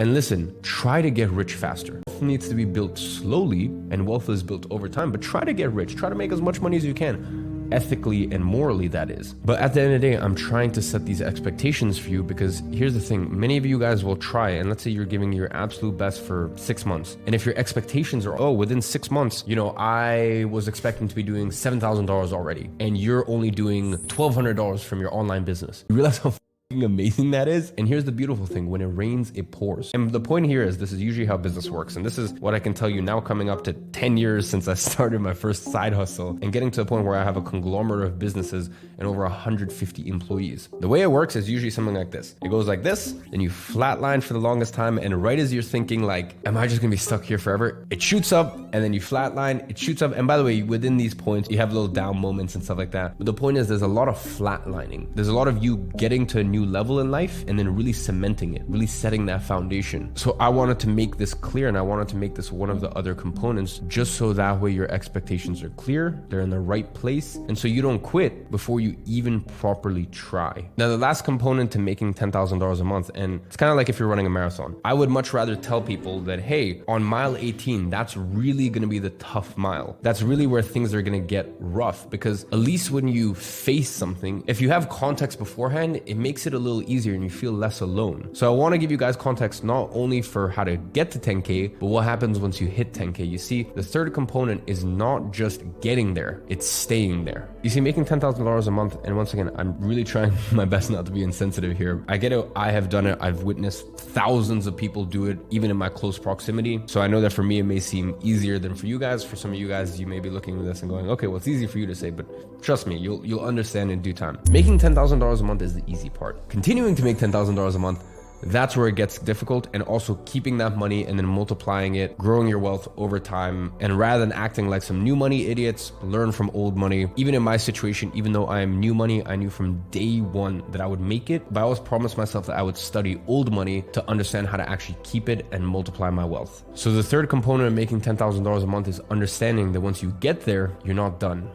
And listen, try to get rich faster. Wealth needs to be built slowly, and wealth is built over time, but try to get rich. Try to make as much money as you can. Ethically and morally, that is. But at the end of the day, I'm trying to set these expectations for you, because here's the thing. Many of you guys will try, and let's say you're giving your absolute best for 6 months. And if your expectations are, oh, within 6 months, I was expecting to be doing $7,000 already, and you're only doing $1,200 from your online business. You realize how amazing that is? And here's the beautiful thing. When it rains, it pours. And the point here is, this is usually how business works. And this is what I can tell you now, coming up to 10 years since I started my first side hustle and getting to the point where I have a conglomerate of businesses and over 150 employees. The way it works is usually something like this. It goes like this, then you flatline for the longest time. And right as you're thinking like, am I just gonna be stuck here forever? It shoots up, and then you flatline, it shoots up. And by the way, within these points, you have little down moments and stuff like that. But the point is, there's a lot of flatlining. There's a lot of you getting to a new level in life and then really cementing it, really setting that foundation. So I wanted to make this clear, and I wanted to make this one of the other components, just so that way your expectations are clear, they're in the right place, and so you don't quit before you even properly try. Now, the last component to making $10,000 a month, and it's kind of like if you're running a marathon, I would much rather tell people that, hey, on mile 18, that's really going to be the tough mile. That's really where things are going to get rough, because at least when you face something, if you have context beforehand, it makes it a little easier and you feel less alone. So I want to give you guys context not only for how to get to 10K, but what happens once you hit 10K. You see, the third component is not just getting there, it's staying there. You see, making $10,000 a month, and once again, I'm really trying my best not to be insensitive here. I get it, I have done it, I've witnessed thousands of people do it, even in my close proximity. So I know that for me, it may seem easier than for you guys. For some of you guys, you may be looking at this and going, okay, well, it's easy for you to say, but trust me, you'll understand in due time. Making $10,000 a month is the easy part. Continuing to make $10,000 a month, that's where it gets difficult. And also keeping that money and then multiplying it, growing your wealth over time. And rather than acting like some new money idiots, learn from old money. Even in my situation, even though I am new money, I knew from day one that I would make it, but I always promised myself that I would study old money to understand how to actually keep it and multiply my wealth. So the third component of making $10,000 a month is understanding that once you get there, you're not done.